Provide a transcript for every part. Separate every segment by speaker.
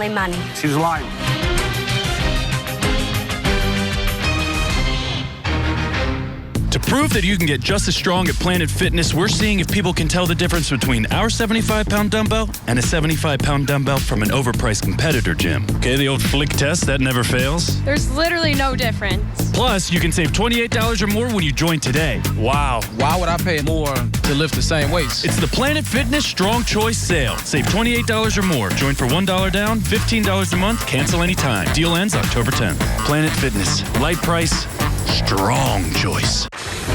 Speaker 1: money.
Speaker 2: She's lying.
Speaker 3: To prove that you can get just as strong at Planet Fitness, we're seeing if people can tell the difference between our 75-pound dumbbell and a 75-pound dumbbell from an overpriced competitor gym. Okay, the old flick test, that never fails.
Speaker 1: There's literally no difference.
Speaker 3: Plus, you can save $28 or more when you join today. Wow.
Speaker 4: Why would I pay more to lift the same weights?
Speaker 3: It's the Planet Fitness Strong Choice Sale. Save $28 or more. Join for $1 down, $15 a month, cancel anytime. Deal ends October 10th. Planet Fitness. Light price, strong choice.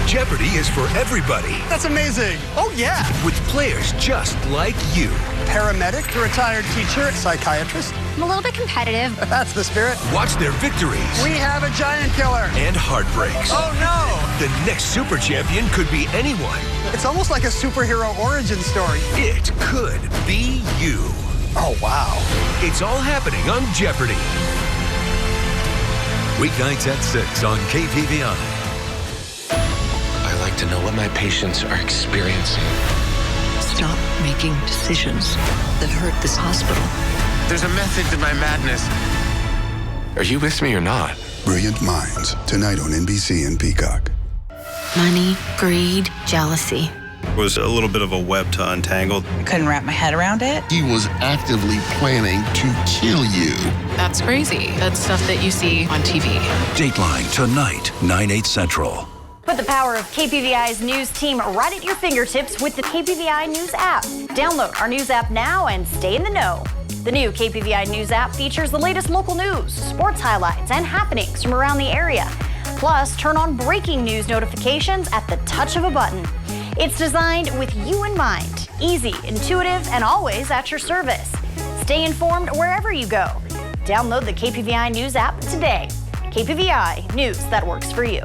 Speaker 5: Jeopardy is for everybody.
Speaker 2: That's amazing. Oh, yeah.
Speaker 5: With players just like you.
Speaker 2: Paramedic, retired teacher, psychiatrist.
Speaker 1: I'm a little bit competitive.
Speaker 2: That's the spirit.
Speaker 5: Watch their victories.
Speaker 2: We have a giant killer.
Speaker 5: And heartbreaks.
Speaker 2: Oh, no.
Speaker 5: The next super champion could be anyone.
Speaker 2: It's almost like a superhero origin story.
Speaker 5: It could be you.
Speaker 2: Oh, wow.
Speaker 5: It's all happening on Jeopardy! Weeknights at 6 on KPVI.
Speaker 6: I like to know what my patients are experiencing.
Speaker 7: Stop making decisions that hurt this hospital.
Speaker 6: There's a method to my madness. Are you with me or not?
Speaker 8: Brilliant Minds, tonight on NBC and Peacock.
Speaker 7: Money, greed, jealousy.
Speaker 9: It was a little bit of a web to untangle.
Speaker 10: Couldn't wrap my head around it.
Speaker 11: He was actively planning to kill you.
Speaker 12: That's crazy. That's stuff that you see on TV.
Speaker 5: Dateline tonight, 9/8 Central.
Speaker 13: Put the power of KPVI's news team right at your fingertips with the KPVI News app. Download our news app now and stay in the know. The new KPVI News app features the latest local news, sports highlights, and happenings from around the area. Plus, turn on breaking news notifications at the touch of a button. It's designed with you in mind. Easy, intuitive, and always at your service. Stay informed wherever you go. Download the KPVI News app today. KPVI News that works for you.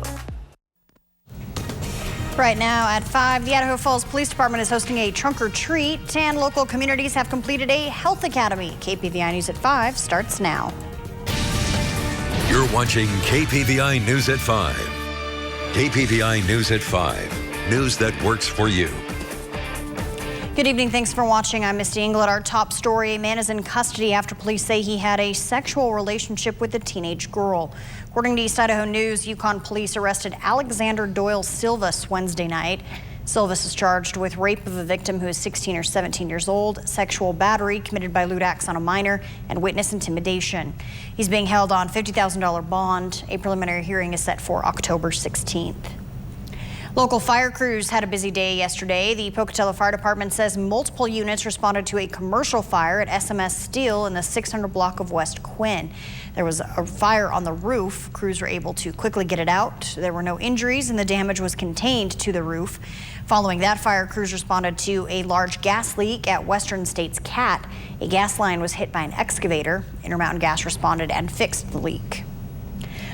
Speaker 13: Right now at 5, the Idaho Falls Police Department is hosting a trunk or treat, and local communities have completed a health academy. KPVI News at 5 starts now.
Speaker 5: You're watching KPVI News at 5. KPVI News at 5. News that works for you.
Speaker 13: Good evening. Thanks for watching. I'm Misty Engel. Our top story. A man is in custody after police say he had a sexual relationship with a teenage girl. According to East Idaho News, Yukon police arrested Alexander Doyle Silvas Wednesday night. Silvas is charged with rape of a victim who is 16 or 17 years old, sexual battery committed by lewd acts on a minor, and witness intimidation. He's being held on $50,000 bond. A preliminary hearing is set for October 16th. Local fire crews had a busy day yesterday. The Pocatello Fire Department says multiple units responded to a commercial fire at SMS Steel in the 600 block of West Quinn. There was a fire on the roof. Crews were able to quickly get it out. There were no injuries and the damage was contained to the roof. Following that fire, crews responded to a large gas leak at Western States Cat. A gas line was hit by an excavator. Intermountain Gas responded and fixed the leak.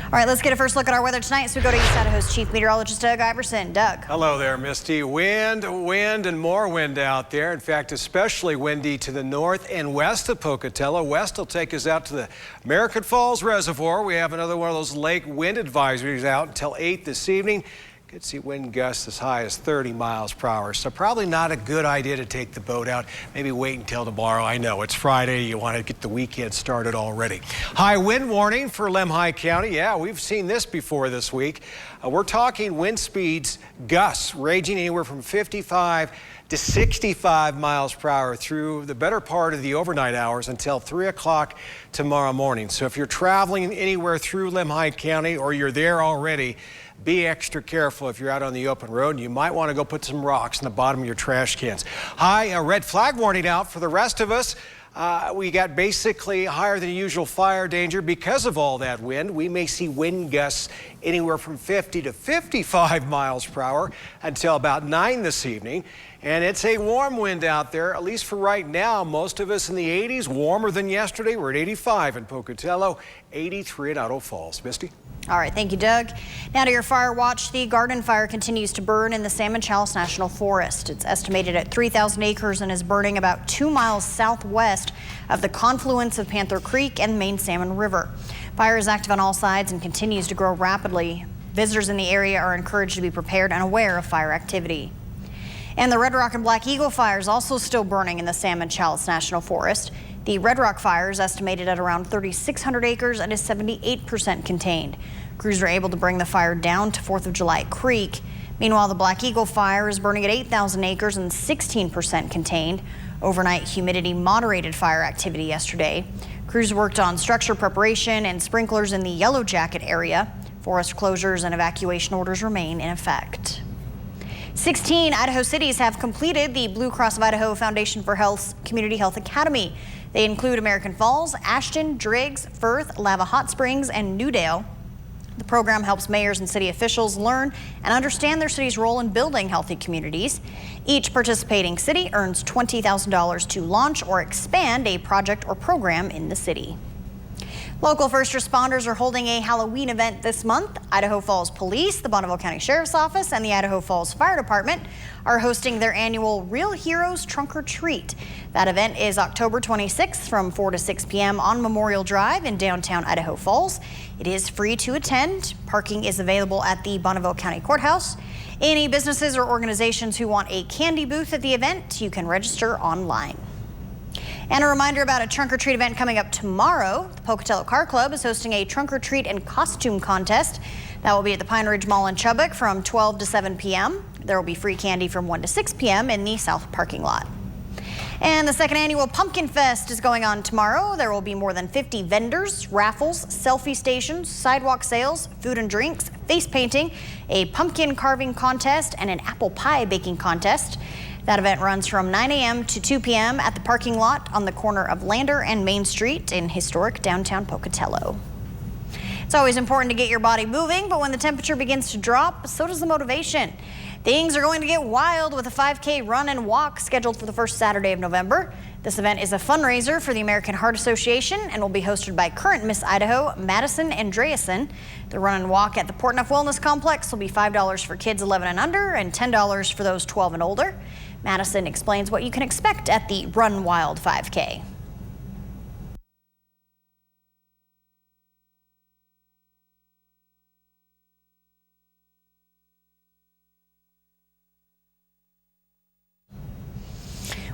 Speaker 13: All right, let's get a first look at our weather tonight. So we go to East Idaho's Chief Meteorologist, Doug Iverson. Doug.
Speaker 14: Hello there, Misty. Wind, and more wind out there. In fact, especially windy to the north and west of Pocatello. West will take us out to the American Falls Reservoir. We have another one of those lake wind advisories out until 8 this evening. Could see wind gusts as high as 30 miles per hour. So probably not a good idea to take the boat out. Maybe wait until tomorrow. I know it's Friday. You want to get the weekend started already. High wind warning for Lemhi County. Yeah, we've seen this before this week. We're talking wind speeds, gusts ranging anywhere from 55 to 65 miles per hour through the better part of the overnight hours until 3 o'clock tomorrow morning. So if you're traveling anywhere through Lemhi County or you're there already, be extra careful if you're out on the open road. You might want to go put some rocks in the bottom of your trash cans. High red flag warning out for the rest of us. We got basically higher than usual fire danger because of all that wind. We may see wind gusts anywhere from 50 to 55 miles per hour until about 9 this evening. And it's a warm wind out there, at least for right now. Most of us in the 80s, warmer than yesterday. We're at 85 in Pocatello, 83 in Idaho Falls. Misty?
Speaker 13: All right, thank you, Doug. Now to your fire watch. The garden fire continues to burn in the Salmon Chalice National Forest. It's estimated at 3,000 acres and is burning about 2 miles southwest of the confluence of Panther Creek and Main Salmon River. Fire is active on all sides and continues to grow rapidly. Visitors in the area are encouraged to be prepared and aware of fire activity. And the Red Rock and Black Eagle fire is also still burning in the Salmon Chalice National Forest. The Red Rock fire is estimated at around 3,600 acres and is 78% contained. Crews are able to bring the fire down to 4th of July Creek. Meanwhile, the Black Eagle fire is burning at 8,000 acres and 16% contained. Overnight humidity moderated fire activity yesterday. Crews worked on structure preparation and sprinklers in the Yellow Jacket area. Forest closures and evacuation orders remain in effect. 16 Idaho cities have completed the Blue Cross of Idaho Foundation for Health's Community Health Academy. They include American Falls, Ashton, Driggs, Firth, Lava Hot Springs, and Newdale. The program helps mayors and city officials learn and understand their city's role in building healthy communities. Each participating city earns $20,000 to launch or expand a project or program in the city. Local first responders are holding a Halloween event this month. Idaho Falls Police, the Bonneville County Sheriff's Office, and the Idaho Falls Fire Department are hosting their annual Real Heroes Trunk or Treat. That event is October 26th from 4 to 6 p.m. on Memorial Drive in downtown Idaho Falls. It is free to attend. Parking is available at the Bonneville County Courthouse. Any businesses or organizations who want a candy booth at the event, you can register online. And a reminder about a trunk or treat event coming up tomorrow. The Pocatello Car Club is hosting a trunk or treat and costume contest. That will be at the Pine Ridge Mall in Chubbuck from 12 to 7 p.m. There will be free candy from 1 to 6 p.m. in the south parking lot. And the second annual Pumpkin Fest is going on tomorrow. There will be more than 50 vendors, raffles, selfie stations, sidewalk sales, food and drinks, face painting, a pumpkin carving contest, and an apple pie baking contest. That event runs from 9 a.m. to 2 p.m. at the parking lot on the corner of Lander and Main Street in historic downtown Pocatello. It's always important to get your body moving, but when the temperature begins to drop, so does the motivation. Things are going to get wild with a 5K run and walk scheduled for the first Saturday of November. This event is a fundraiser for the American Heart Association and will be hosted by current Miss Idaho, Madison Andreasen. The run and walk at the Portneuf Wellness Complex will be $5 for kids 11 and under and $10 for those 12 and older. Madison explains what you can expect at the Run Wild 5K.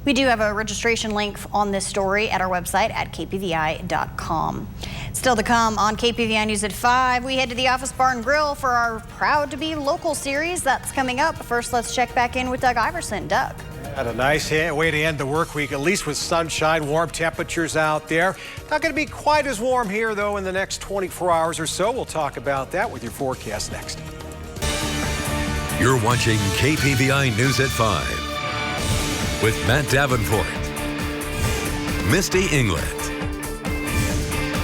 Speaker 13: We do have a registration link on this story at our website at kpvi.com. Still to come on KPVI News at 5, we head to the Office Bar and Grill for our Proud to Be Local series. That's coming up. First, let's check back in with Doug Iverson. Doug.
Speaker 14: Had a nice way to end the work week, at least with sunshine, warm temperatures out there. Not going to be quite as warm here, though, in the next 24 hours or so. We'll talk about that with your forecast next.
Speaker 5: You're watching KPVI News at 5 with Matt Davenport, Misty England,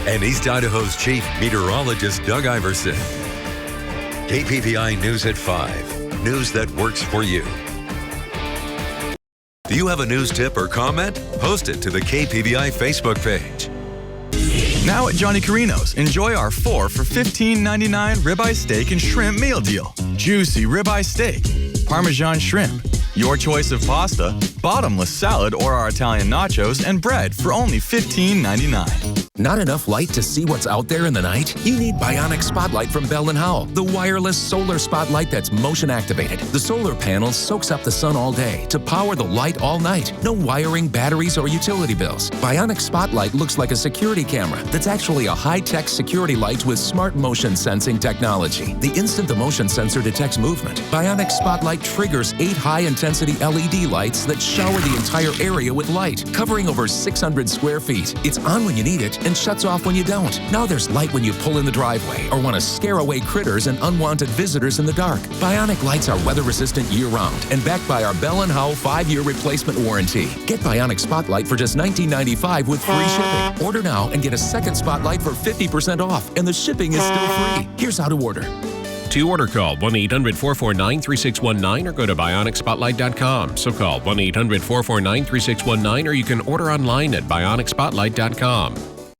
Speaker 5: and East Idaho's Chief Meteorologist Doug Iverson. KPVI News at 5, news that works for you. Do you have a news tip or comment? Post it to the KPVI Facebook page.
Speaker 10: Now at Johnny Carino's, enjoy our 4 for $15.99 ribeye steak and shrimp meal deal. Juicy ribeye steak, Parmesan shrimp, your choice of pasta, bottomless salad or our Italian nachos, and bread for only $15.99.
Speaker 15: Not enough light to see what's out there in the night? You need Bionic Spotlight from Bell & Howell, the wireless solar spotlight that's motion activated. The solar panel soaks up the sun all day to power the light all night. No wiring, batteries, or utility bills. Bionic Spotlight looks like a security camera that's actually a high-tech security light with smart motion sensing technology. The instant the motion sensor detects movement, Bionic Spotlight triggers 8 high-intensity LED lights that shower the entire area with light, covering over 600 square feet. It's on when you need it and shuts off when you don't. Now there's light when you pull in the driveway or want to scare away critters and unwanted visitors in the dark. Bionic lights are weather-resistant year-round and backed by our Bell & Howell 5-year replacement warranty. Get Bionic Spotlight for just $19.95 with free shipping. Order now and get a second Spotlight for 50% off, and the shipping is still free. Here's how to order.
Speaker 16: To order, call 1-800-449-3619 or go to BionicSpotlight.com. So call 1-800-449-3619 or you can order online at BionicSpotlight.com.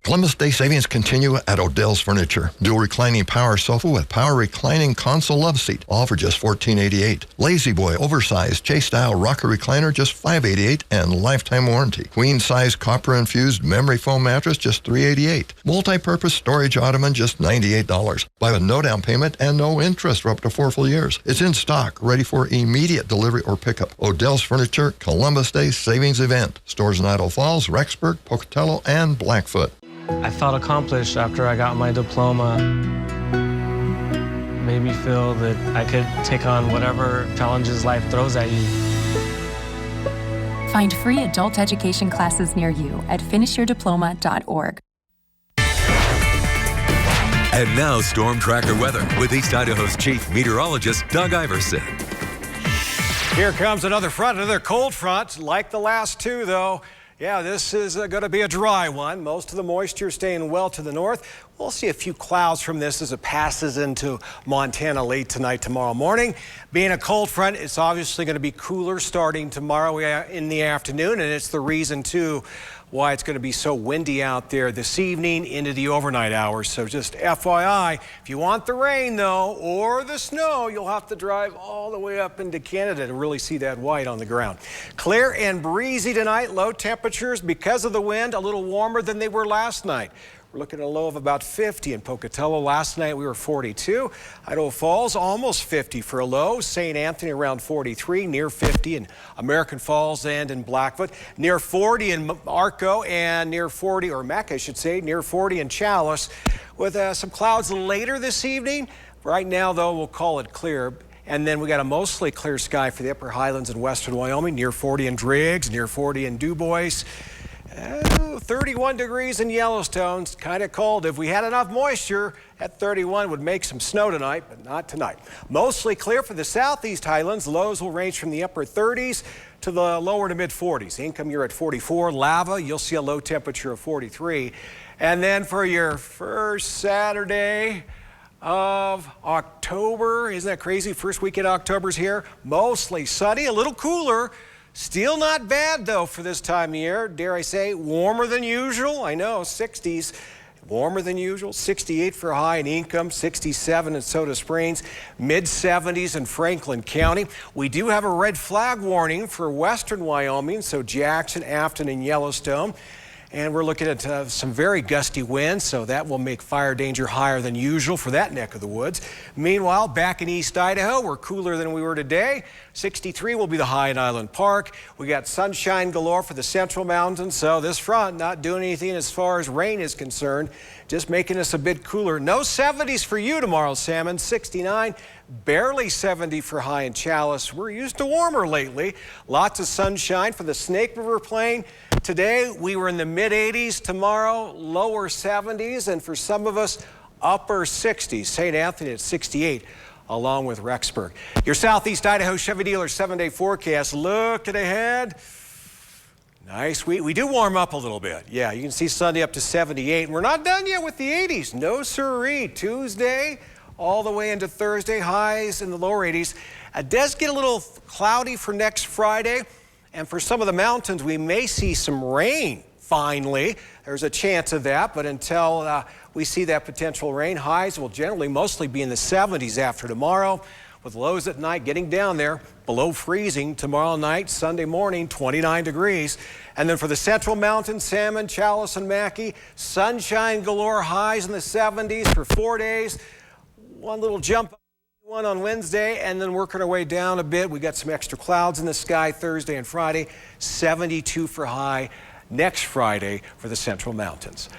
Speaker 17: Columbus Day savings continue at Odell's Furniture. Dual reclining power sofa with power reclining console love seat, all for just $14.88. Lazy Boy oversized Chase-style rocker recliner, just $5.88, and lifetime warranty. Queen-size copper-infused memory foam mattress, just $3.88. Multi-purpose storage ottoman, just $98. Buy with no down payment and no interest for up to 4 full years. It's in stock, ready for immediate delivery or pickup. Odell's Furniture Columbus Day savings event. Stores in Idaho Falls, Rexburg, Pocatello, and Blackfoot.
Speaker 18: I felt accomplished after I got my diploma. Made me feel that I could take on whatever challenges life throws at you.
Speaker 19: Find free adult education classes near you at finishyourdiploma.org.
Speaker 5: And now Storm Tracker weather with East Idaho's chief meteorologist, Doug Iverson.
Speaker 14: Here comes another front, another cold front, like the last two, though. Yeah, this is going to be a dry one. Most of the moisture staying well to the north. We'll see a few clouds from this as it passes into Montana late tonight, tomorrow morning. Being a cold front, it's obviously going to be cooler starting tomorrow in the afternoon, and it's the reason, too, why it's going to be so windy out there this evening into the overnight hours. So just FYI, if you want the rain, though, or the snow, you'll have to drive all the way up into Canada to really see that white on the ground. Clear and breezy tonight. Low temperatures because of the wind, a little warmer than they were last night. We're looking at a low of about 50 in Pocatello. Last night we were 42. Idaho Falls almost 50 for a low. St. Anthony around 43, near 50 in American Falls and in Blackfoot. Near 40 in Arco and near 40, or Mac I should say, near 40 in Chalice with some clouds later this evening. Right now though, we'll call it clear. And then we got a mostly clear sky for the upper highlands in western Wyoming, near 40 in Driggs, near 40 in Dubois. 31 degrees in Yellowstone. It's kind of cold. If we had enough moisture, at 31 would make some snow tonight, but not tonight. Mostly clear for the southeast highlands. Lows will range from the upper 30s to the lower to mid 40s. Income, you're at 44. Lava, you'll see a low temperature of 43. And then for your first Saturday of October, isn't that crazy? First weekend of October's here. Mostly sunny, a little cooler. Still not bad, though, for this time of year. Dare I say, warmer than usual. I know, 60s. Warmer than usual. 68 for high in Income, 67 in Soda Springs, mid-70s in Franklin County. We do have a red flag warning for western Wyoming, so Jackson, Afton, and Yellowstone. And we're looking at some very gusty winds, so that will make fire danger higher than usual for that neck of the woods. Meanwhile, back in East Idaho, we're cooler than we were today. 63 will be the high in Island Park. We got sunshine galore for the Central Mountains, so this front not doing anything as far as rain is concerned, just making us a bit cooler. No 70s for you tomorrow, Salmon. 69, barely 70 for high in Chalice. We're used to warmer lately. Lots of sunshine for the Snake River Plain. Today, we were in the mid-80s. Tomorrow, lower 70s. And for some of us, upper 60s. St. Anthony at 68, along with Rexburg. Your Southeast Idaho Chevy dealer 7-day forecast. Looking ahead. Nice. We do warm up a little bit. Yeah, you can see Sunday up to 78. And we're not done yet with the 80s. No siree. Tuesday, all the way into Thursday, highs in the lower 80s. It does get a little cloudy for next Friday. And for some of the mountains, we may see some rain, finally. There's a chance of that, but until we see that potential rain, highs will generally mostly be in the 70s after tomorrow, with lows at night getting down there below freezing tomorrow night, Sunday morning, 29 degrees. And then for the Central Mountains, Salmon, Chalice, and Mackay, sunshine galore, highs in the 70s for 4 days. One little jump one on Wednesday, and then working our way down a bit. We got some extra clouds in the sky Thursday and Friday. 72 for high next Friday for the Central Mountains.